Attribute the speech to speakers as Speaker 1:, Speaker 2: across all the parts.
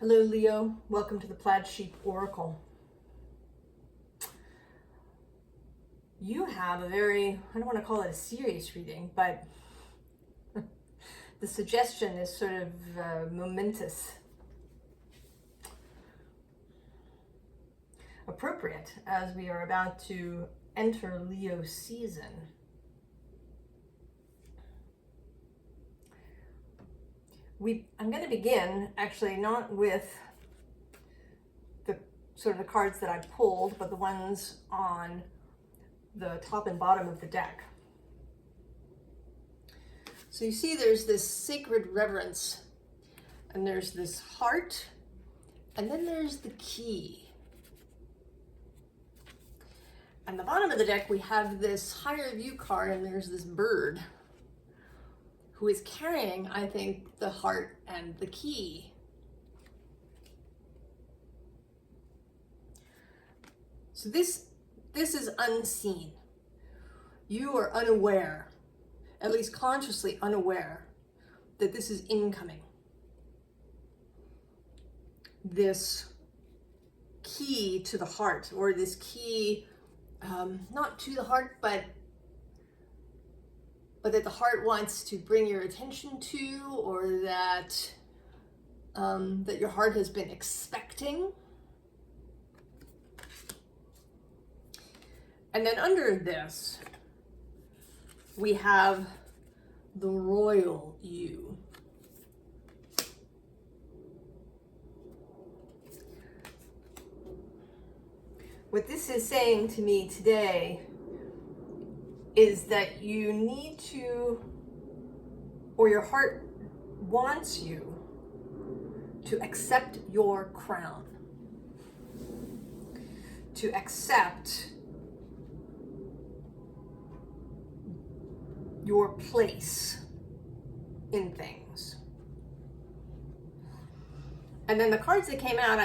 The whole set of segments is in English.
Speaker 1: Hello Leo, welcome to the Plaid Sheep Oracle. You have a very, I don't want to call it a serious reading, but the suggestion is sort of momentous. Appropriate as we are about to enter Leo season. I'm going to begin actually not with the sort of the cards that I pulled, but the ones on the top and bottom of the deck. So you see there's this sacred reverence, and there's this heart, and then there's the key. On the bottom of the deck we have this higher view card, and there's this bird who is carrying, I think, the heart and the key. So this is unseen. You are unaware, at least consciously unaware, that this is incoming. This key to the heart, or this key, not to the heart, but that the heart wants to bring your attention to, or that that your heart has been expecting. And then under this, we have the royal you. What this is saying to me today is that you need to, or your heart wants you to accept your crown, to accept your place in things. And then the cards that came out,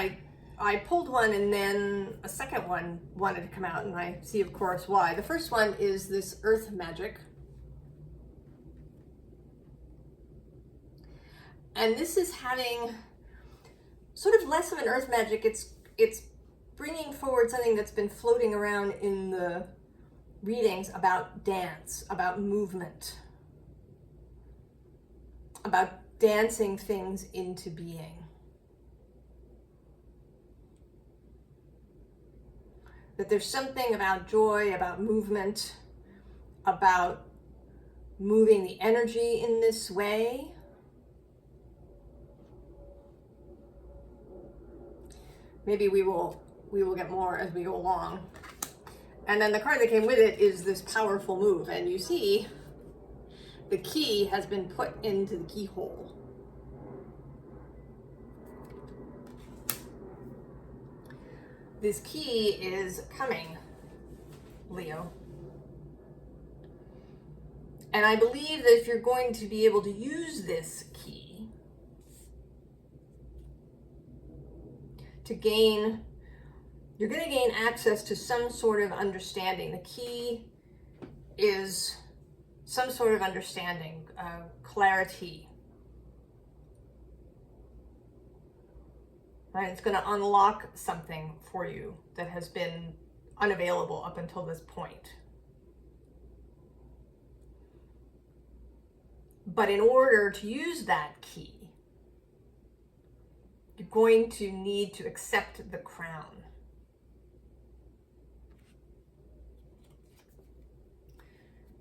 Speaker 1: I pulled one, and then a second one wanted to come out, and I see, of course, why. The first one is this Earth Magic. And this is having sort of less of an Earth Magic. It's bringing forward something that's been floating around in the readings about dance, about movement, about dancing things into being. That there's something about joy, about movement, about moving the energy in this way. Maybe we will get more as we go along. And then the card that came with it is this powerful move, and you see the key has been put into the keyhole. This key is coming, Leo. And I believe that if you're going to be able to use this key to gain, you're going to gain access to some sort of understanding. The key is some sort of understanding, clarity. Right? It's going to unlock something for you that has been unavailable up until this point. But in order to use that key, you're going to need to accept the crown.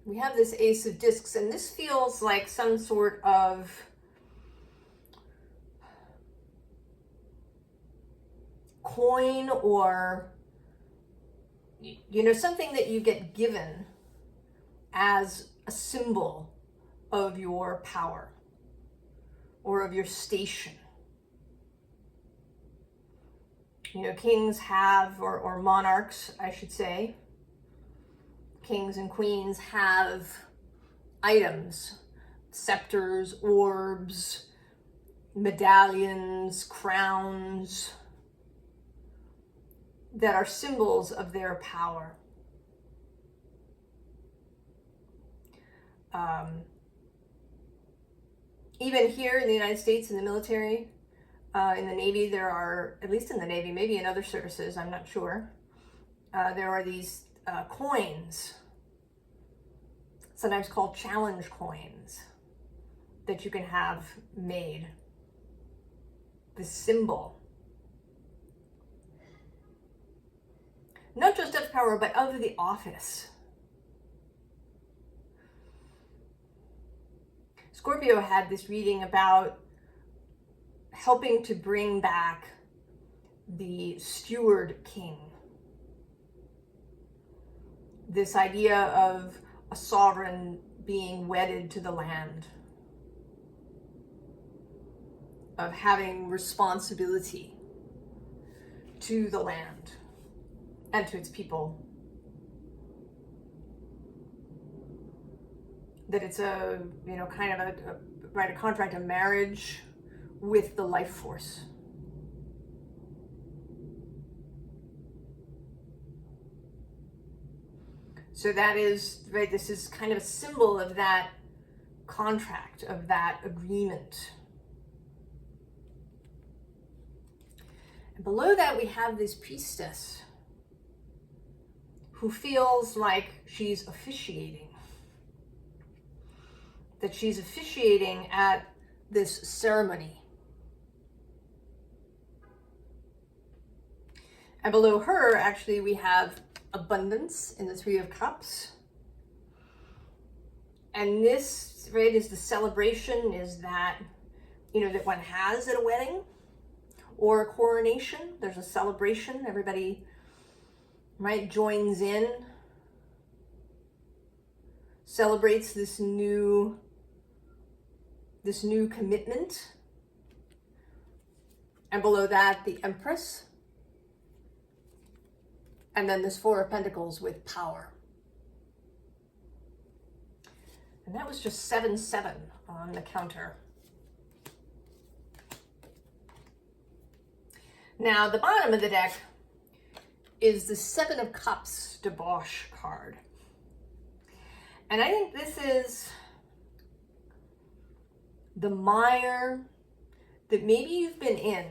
Speaker 1: We have this Ace of Discs, and this feels like some sort of coin, or something that you get given as a symbol of your power or of your station. Kings have, or monarchs, I should say, kings and queens have items, scepters, orbs, medallions, crowns, that are symbols of their power. Even here in the United States, in the military, In the Navy, there are, at least in the Navy, maybe in other services, I'm not sure, there are these coins, sometimes called challenge coins, that you can have made. The symbol, not just of power, but of the office. Scorpio had this reading about helping to bring back the steward king. This idea of a sovereign being wedded to the land, of having responsibility to the land and to its people. That it's a, you know, kind of a contract, a marriage with the life force. So that is, right, this is kind of a symbol of that contract, of that agreement. And below that we have this priestess who feels like she's officiating. That she's officiating at this ceremony. And below her, actually, we have abundance in the Three of Cups. And this, right, is the celebration, is that, you know, that one has at a wedding or a coronation. There's a celebration. Everybody, right, joins in, celebrates this new commitment. And below that, the Empress. And then this Four of Pentacles with power. And that was just 7-7 on the counter. Now, the bottom of the deck is the Seven of Cups debauch card. And I think this is the mire that maybe you've been in.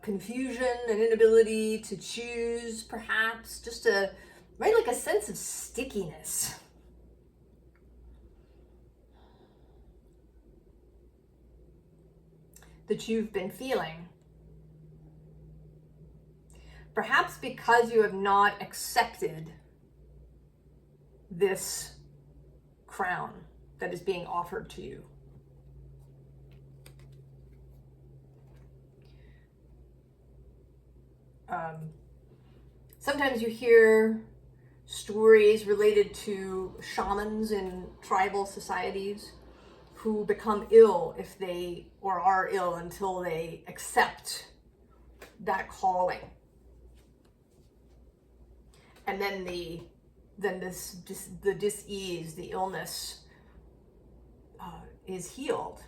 Speaker 1: Confusion, an inability to choose, perhaps, just like a sense of stickiness. That you've been feeling. Perhaps because you have not accepted this crown that is being offered to you. Sometimes you hear stories related to shamans in tribal societies who become ill if they, or are ill until they accept that calling. And then the dis-ease, the illness is healed.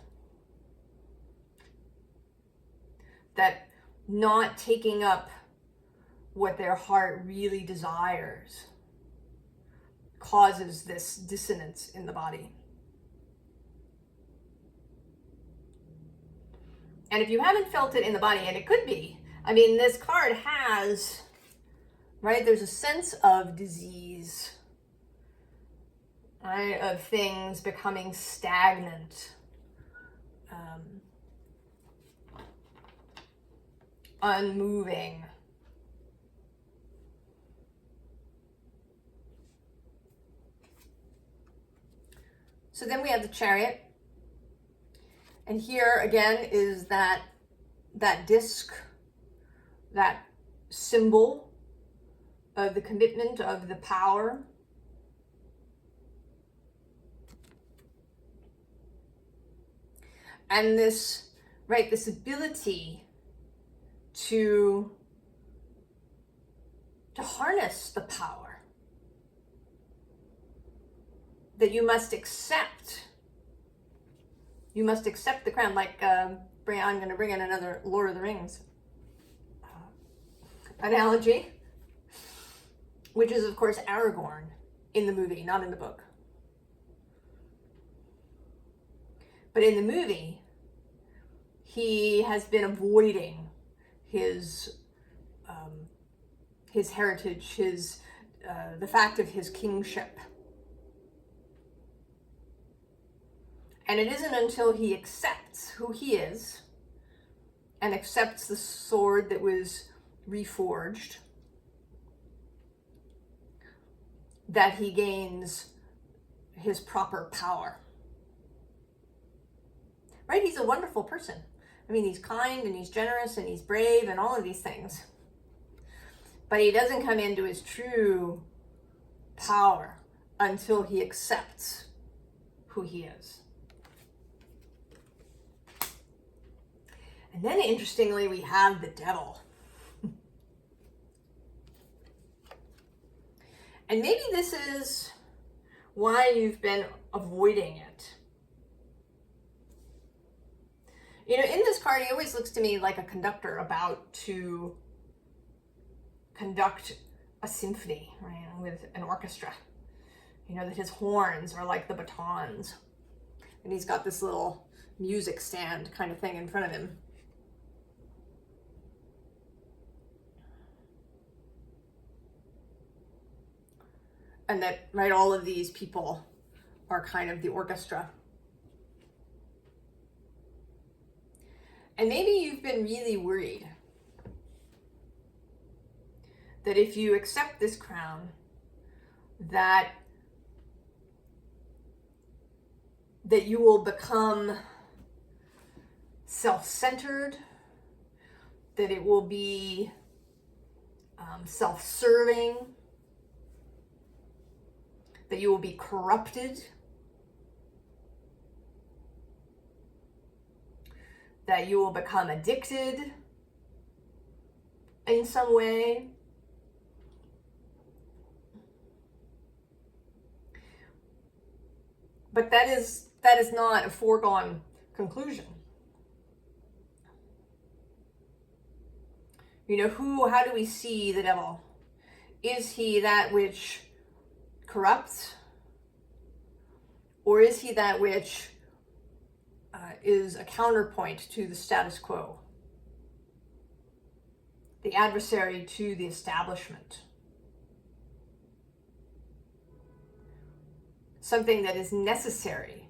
Speaker 1: That not taking up what their heart really desires causes this dissonance in the body. And if you haven't felt it in the body, and it could be, I mean, this card has, right, there's a sense of disease, right, of things becoming stagnant, unmoving. So then we have the Chariot. And here again is that disc, that symbol of the commitment, of the power. And this, right, this ability to harness the power. That you must accept. You must accept the crown. Like, I'm going to bring in another Lord of the Rings analogy, which is, of course, Aragorn in the movie, not in the book. But in the movie, he has been avoiding his heritage, the fact of his kingship. And it isn't until he accepts who he is and accepts the sword that was reforged that he gains his proper power. Right? He's a wonderful person. I mean, he's kind and he's generous and he's brave and all of these things. But he doesn't come into his true power until he accepts who he is. And then, interestingly, we have the devil. And maybe this is why you've been avoiding it. You know, in this card, he always looks to me like a conductor about to conduct a symphony, right, with an orchestra. You know, that his horns are like the batons. And he's got this little music stand kind of thing in front of him. And that, right, all of these people are kind of the orchestra. And maybe you've been really worried that if you accept this crown, that you will become self-centered, that it will be self-serving, that you will be corrupted, that you will become addicted in some way. But that is not a foregone conclusion. You know, how do we see the devil? Is he that which corrupts? Or is he that which is a counterpoint to the status quo? The adversary to the establishment? Something that is necessary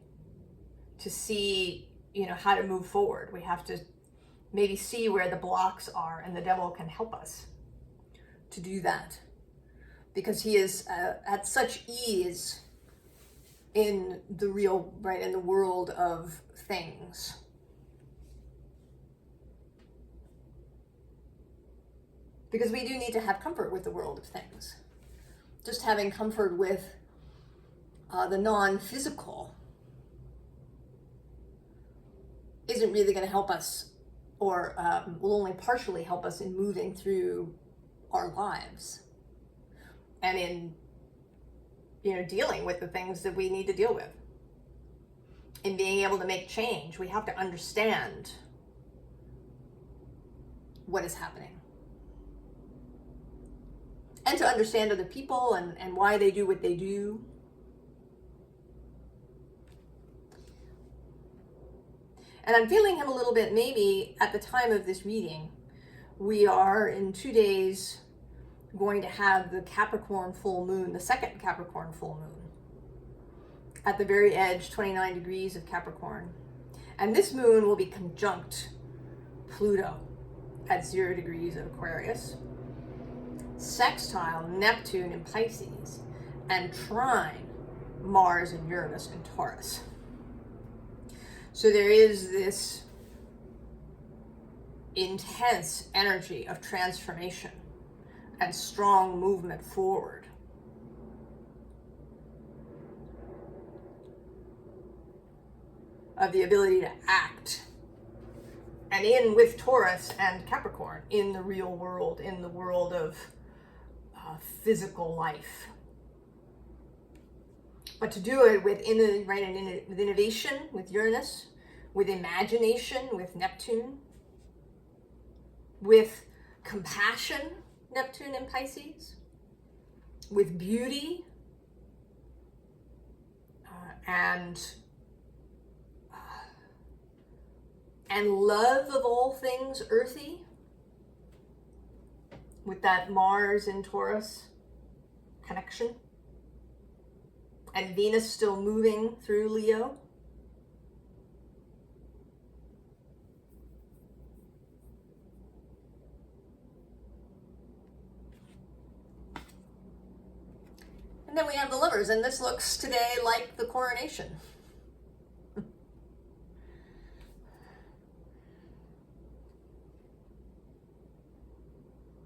Speaker 1: to see, you know, how to move forward. We have to maybe see where the blocks are, and the devil can help us to do that. Because he is at such ease in the real, right, in the world of things. Because we do need to have comfort with the world of things. Just having comfort with the non-physical isn't really going to help us, or will only partially help us in moving through our lives and in, you know, dealing with the things that we need to deal with. In being able to make change, we have to understand what is happening. And to understand other people and why they do what they do. And I'm feeling him a little bit, maybe at the time of this reading, we are in 2 days going to have the Capricorn full moon, the second Capricorn full moon, at the very edge, 29 degrees of Capricorn. And this moon will be conjunct Pluto at 0 degrees of Aquarius, sextile Neptune in Pisces, and trine Mars and Uranus in Taurus. So there is this intense energy of transformation and strong movement forward. Of the ability to act. And in with Taurus and Capricorn, in the real world, in the world of physical life. But to do it with innovation, with Uranus, with imagination, with Neptune, with compassion, Neptune and Pisces, with beauty, and and love of all things earthy, with that Mars and Taurus connection, and Venus still moving through Leo. And then we have the Lovers, and this looks today like the coronation.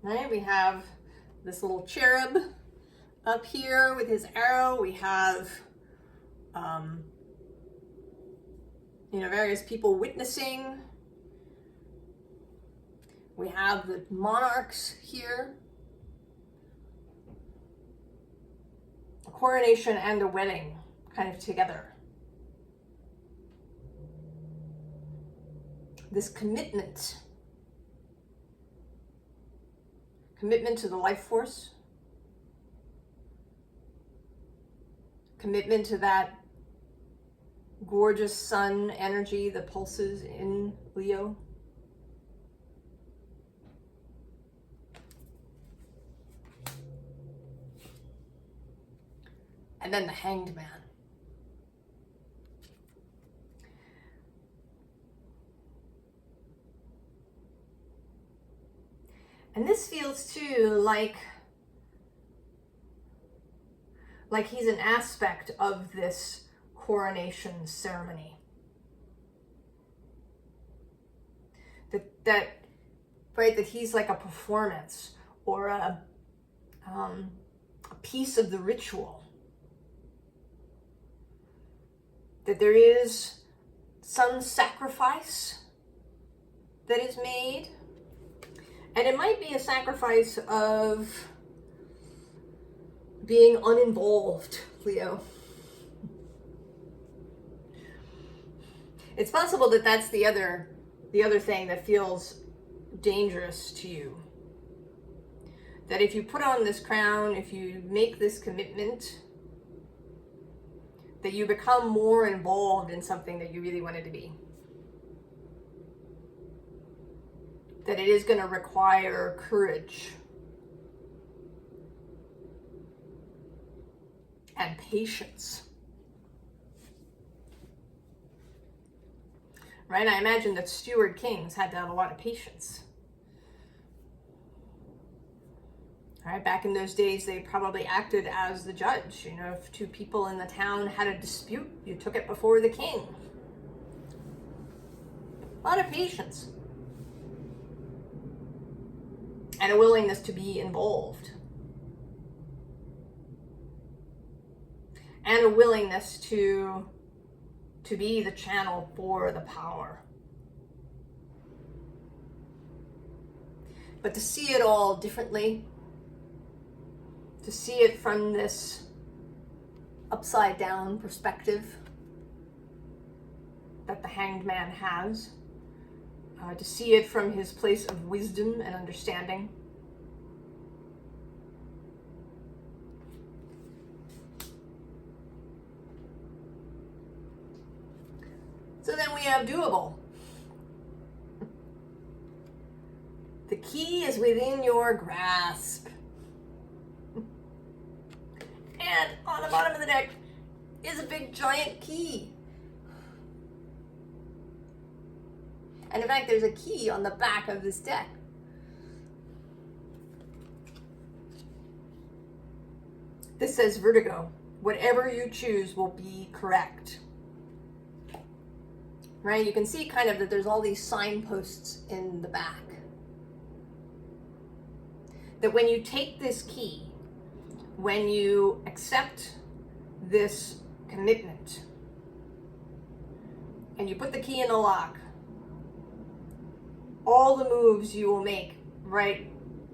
Speaker 1: Right, we have this little cherub up here with his arrow. We have, various people witnessing. We have the monarchs here. A coronation and a wedding kind of together. This commitment to the life force, commitment to that gorgeous sun energy that pulses in Leo. And then the Hanged Man. And this feels too like he's an aspect of this coronation ceremony. That he's like a performance or a piece of the ritual. That there is some sacrifice that is made. And it might be a sacrifice of being uninvolved, Leo. It's possible that that's the other thing that feels dangerous to you. That if you put on this crown, if you make this commitment, that you become more involved in something that you really wanted to be. That it is going to require courage and patience. Right? I imagine that steward kings had to have a lot of patience. Right? Back in those days, they probably acted as the judge. If two people in the town had a dispute, you took it before the king. A lot of patience. And a willingness to be involved. And a willingness to be the channel for the power. But to see it all differently, to see it from this upside down perspective that the Hanged Man has, to see it from his place of wisdom and understanding. So then we have doable. The key is within your grasp. And on the bottom of the deck is a big giant key. And in fact, there's a key on the back of this deck. This says Vertigo. Whatever you choose will be correct. Right? You can see kind of that there's all these signposts in the back. That when you take this key, when you accept this commitment, and you put the key in the lock, all the moves you will make right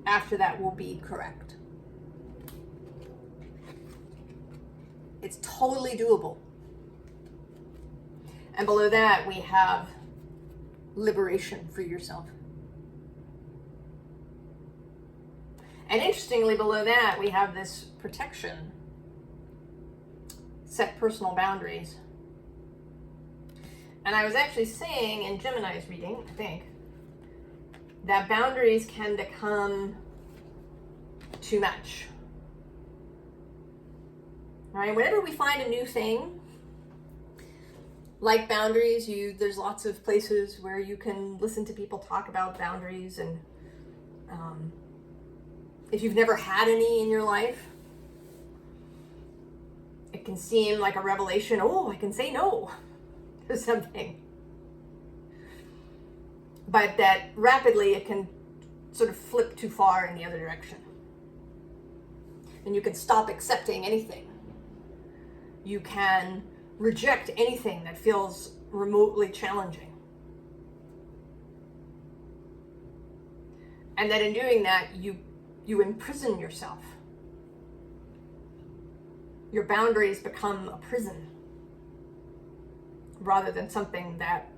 Speaker 1: after that will be correct. It's totally doable. And below that, we have liberation for yourself. And interestingly, below that, we have this protection. Set personal boundaries. And I was actually saying in Gemini's reading, I think, that boundaries can become too much. Right? Whenever we find a new thing, like boundaries, there's lots of places where you can listen to people talk about boundaries, and if you've never had any in your life, it can seem like a revelation. Oh, I can say no to something. But that rapidly it can sort of flip too far in the other direction. And you can stop accepting anything. You can reject anything that feels remotely challenging. And that in doing that, you imprison yourself. Your boundaries become a prison rather than something that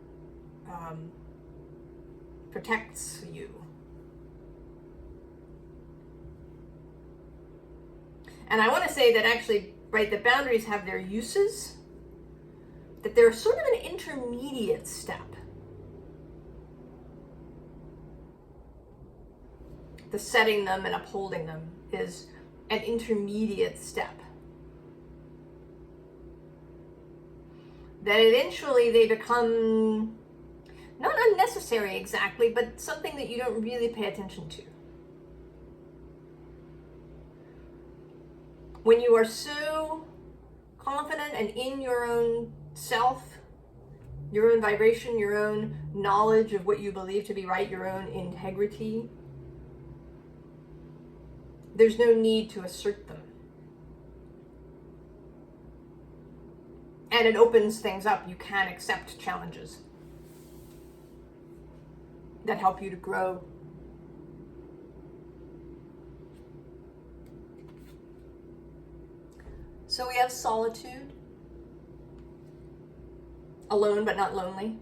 Speaker 1: protects you. And I want to say that actually, right, the boundaries have their uses, that they're sort of an intermediate step. The setting them and upholding them is an intermediate step. That eventually they become not unnecessary exactly, but something that you don't really pay attention to. When you are so confident and in your own self, your own vibration, your own knowledge of what you believe to be right, your own integrity, there's no need to assert them. And it opens things up. You can accept challenges that help you to grow. So we have solitude, alone but not lonely.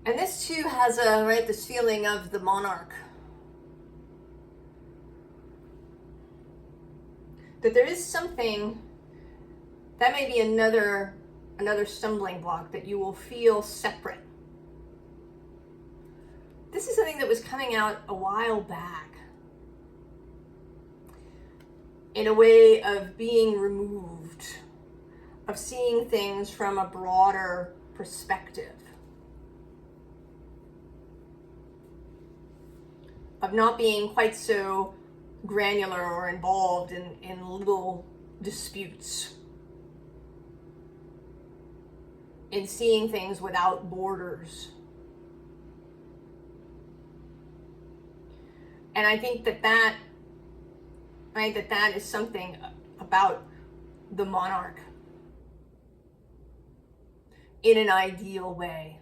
Speaker 1: And this too has this feeling of the monarch. That there is something that may be another stumbling block, that you will feel separate. This is something that was coming out a while back in a way of being removed, of seeing things from a broader perspective, of not being quite so granular or involved in little disputes, in seeing things without borders. And I think that is something about the monarch in an ideal way,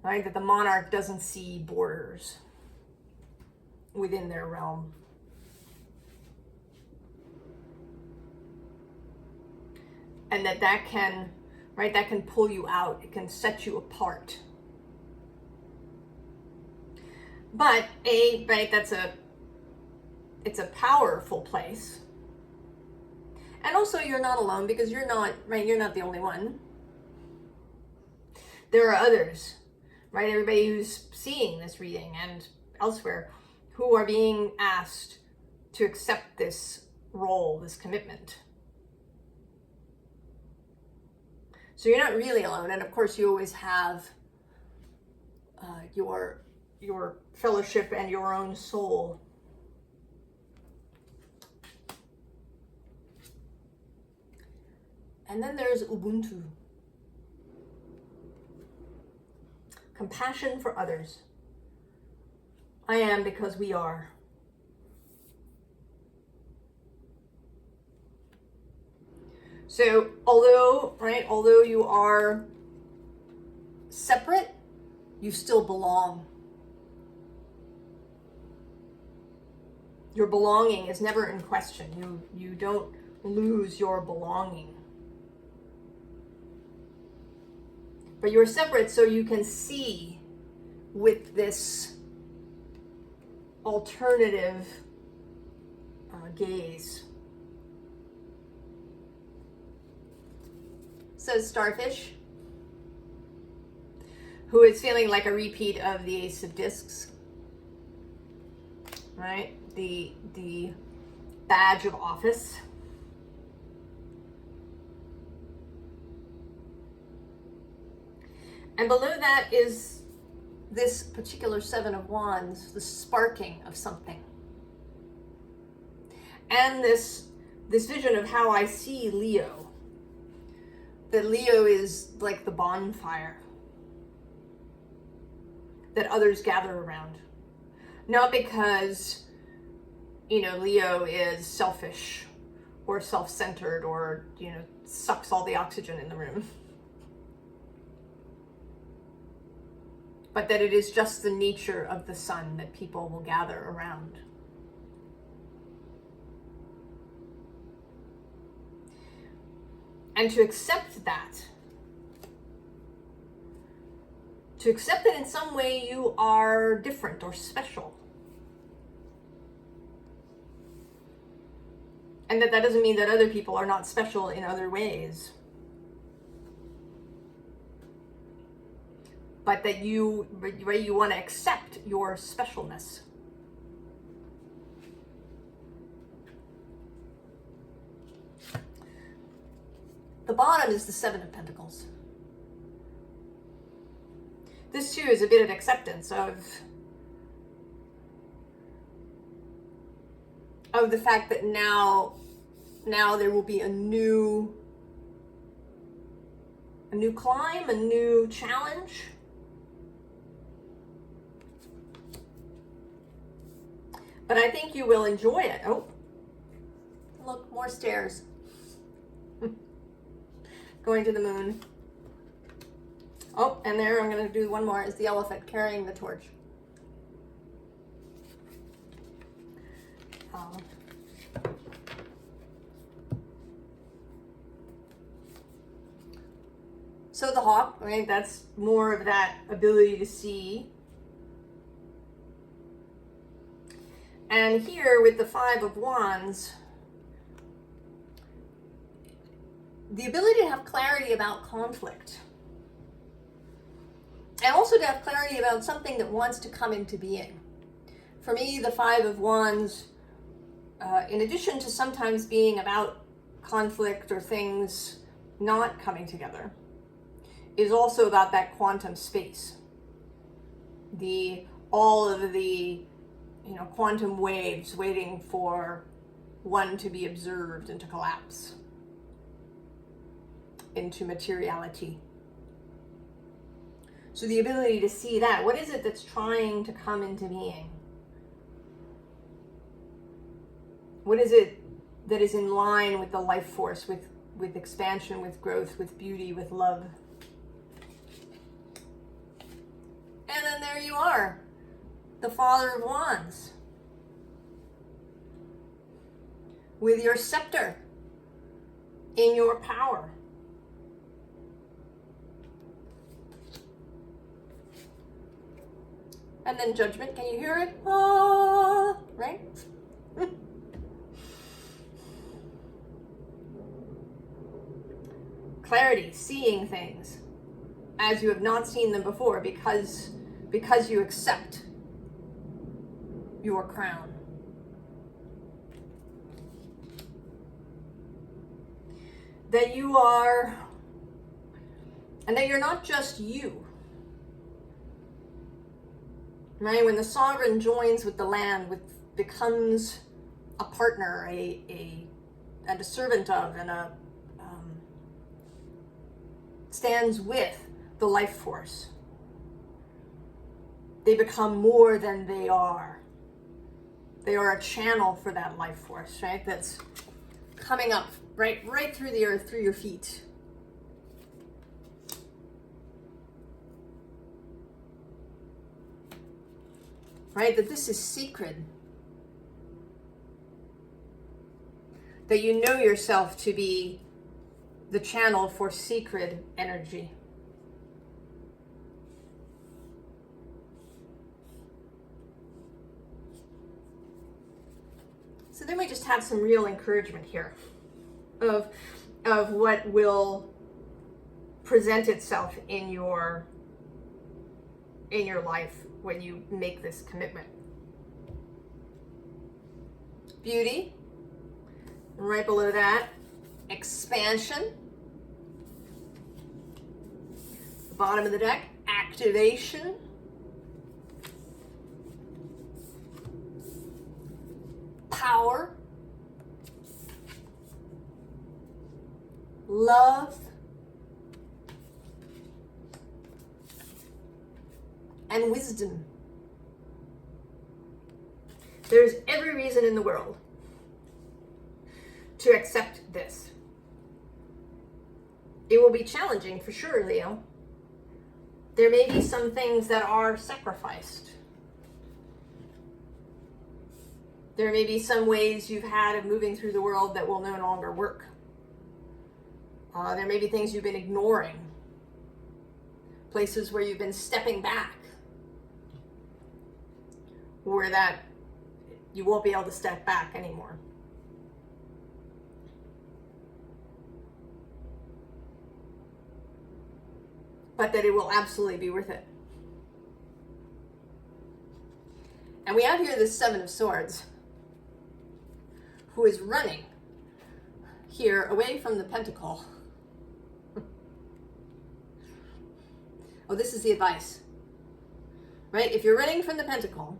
Speaker 1: right? That the monarch doesn't see borders within their realm. And that can pull you out. It can set you apart. But it's a powerful place. And also you're not alone, because you're not the only one. There are others, right? Everybody who's seeing this reading and elsewhere who are being asked to accept this role, this commitment. So you're not really alone. And of course you always have your fellowship and your own soul. And then there's Ubuntu. Compassion for others. I am because we are. So although you are separate, you still belong. Your belonging is never in question. You don't lose your belonging. But you're separate so you can see with this alternative gaze. says Starfish, who is feeling like a repeat of the Ace of Discs, right? The badge of office. And below that is this particular Seven of Wands, the sparking of something. And this vision of how I see Leo. That Leo is like the bonfire that others gather around. Not because, you know, Leo is selfish or self-centered or, you know, sucks all the oxygen in the room. But that it is just the nature of the sun that people will gather around. And to accept that, to accept that in some way you are different or special. And that doesn't mean that other people are not special in other ways. But that you want to accept your specialness. The bottom is the Seven of Pentacles. This too is a bit of acceptance of the fact that now there will be a new climb, a new challenge. But I think you will enjoy it. Oh, look, more stairs. Going to the moon. Oh, and there I'm going to do one more, is the elephant carrying the torch. So the hawk, right, that's more of that ability to see. And here with the Five of Wands, the ability to have clarity about conflict. And also to have clarity about something that wants to come into being. For me, the Five of Wands, in addition to sometimes being about conflict or things not coming together, is also about that quantum space. All of the, you know, quantum waves waiting for one to be observed and to collapse into materiality. So the ability to see that, what is it that's trying to come into being? What is it that is in line with the life force, with expansion, with growth, with beauty, with love? And then there you are, the Father of Wands, with your scepter in your power. And then Judgment, can you hear it? Ah, right? Clarity, seeing things as you have not seen them before because you accept your crown. That you are, and that you're not just you. Right? When the sovereign joins with the land, becomes a partner, and a servant of, and stands with the life force. They become more than they are. They are a channel for that life force, right? That's coming up right through the earth, through your feet. Right? That this is sacred. That you know yourself to be the channel for sacred energy. So then we just have some real encouragement here of what will present itself in your life when you make this commitment. Beauty. And right below that, expansion. The bottom of the deck, activation. Power. Love. And wisdom. There's every reason in the world to accept this. It will be challenging for sure, Leo. There may be some things that are sacrificed. There may be some ways you've had of moving through the world that will no longer work. There may be things you've been ignoring. Places where you've been stepping back. Or that you won't be able to step back anymore. But that it will absolutely be worth it. And we have here this Seven of Swords, who is running here away from the Pentacle. Oh, this is the advice, right? If you're running from the Pentacle,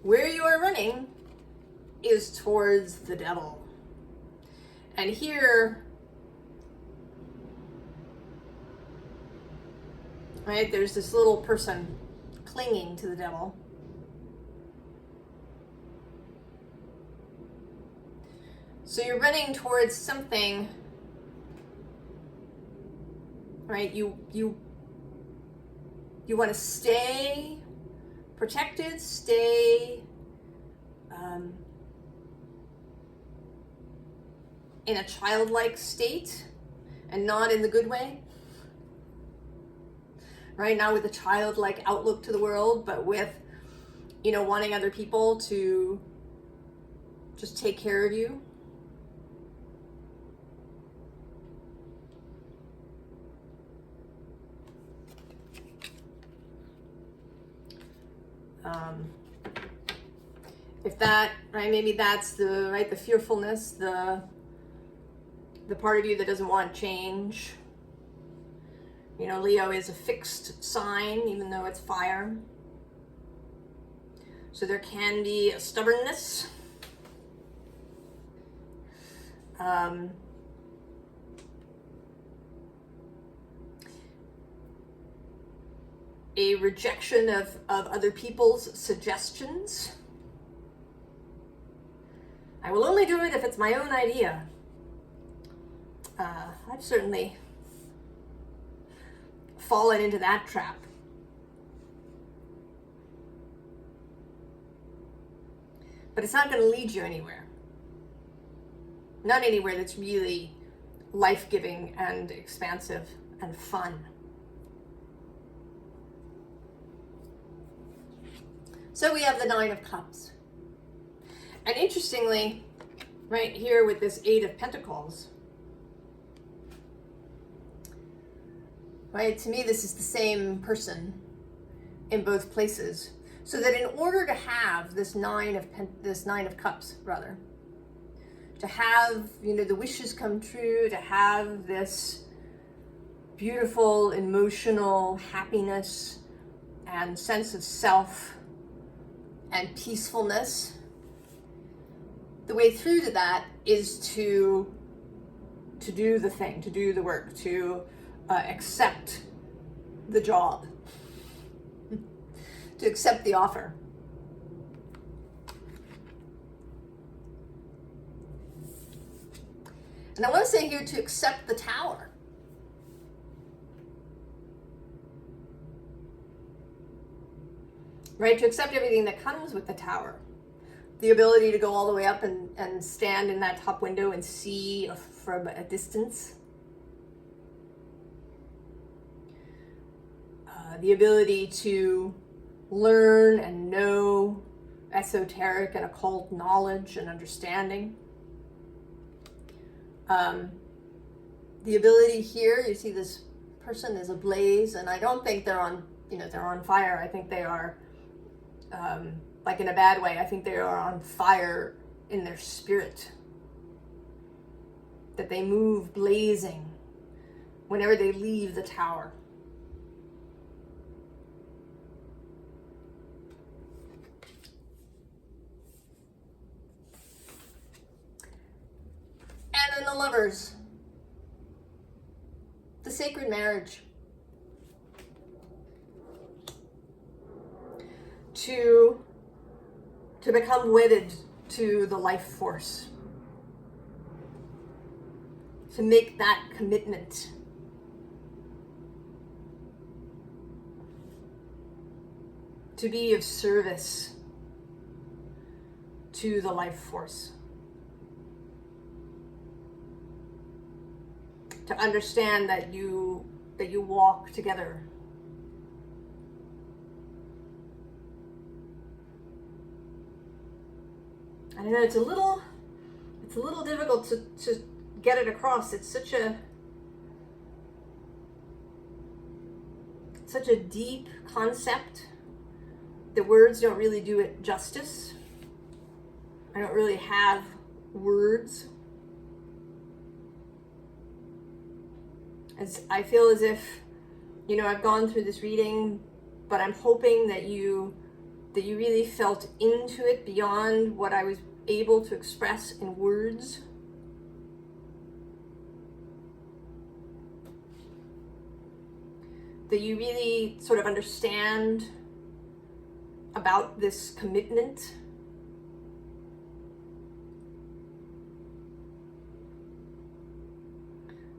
Speaker 1: where you are running is towards the devil. And here, right, there's this little person clinging to the devil. So you're running towards something, right? You want to stay protected, stay in a childlike state, and not in the good way. Right? Not with a childlike outlook to the world, but with, wanting other people to just take care of you. If that, right, maybe that's the fearfulness, the part of you that doesn't want change. Leo is a fixed sign, even though it's fire. So there can be a stubbornness. A rejection of other people's suggestions. I will only do it if it's my own idea. I've certainly fallen into that trap. But it's not going to lead you anywhere. Not anywhere that's really life-giving and expansive and fun. So we have the Nine of Cups. And interestingly, right here with this Eight of Pentacles, right, to me this is the same person in both places. So that in order to have this Nine of Cups, to have, the wishes come true, to have this beautiful emotional happiness and sense of self and peacefulness, the way through to that is to do the thing, to do the work, to accept the job, to accept the offer. And I want to say here to accept the Tower. Right, to accept everything that comes with the Tower. The ability to go all the way up and stand in that top window and see from a distance. The ability to learn and know esoteric and occult knowledge and understanding. The the ability here, you see this person is ablaze, and I don't think they're on, they're on fire. I think they are, like in a bad way, I think they are on fire in their spirit. That they move blazing whenever they leave the tower. And then the Lovers. The sacred marriage. To become wedded to the life force. To make that commitment. To be of service to the life force. To understand that you walk together. I know it's a little difficult to get it across. It's such a deep concept. The words don't really do it justice. I don't really have words. I feel as if, I've gone through this reading, but I'm hoping that you really felt into it beyond what I was able to express in words. That you really sort of understand about this commitment.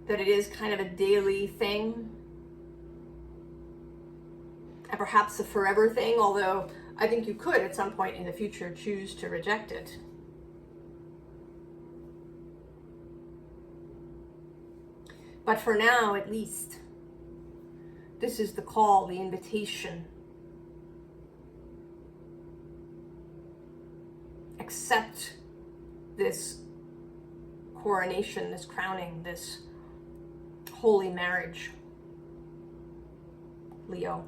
Speaker 1: That it is kind of a daily thing. And perhaps a forever thing, although I think you could at some point in the future choose to reject it. But for now, at least, this is the call, the invitation. Accept this coronation, this crowning, this holy marriage, Leo.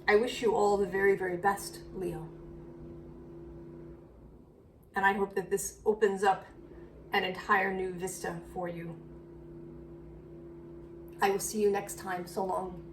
Speaker 1: I wish you all the very, very best, Leo. And I hope that this opens up an entire new vista for you. I will see you next time. So long.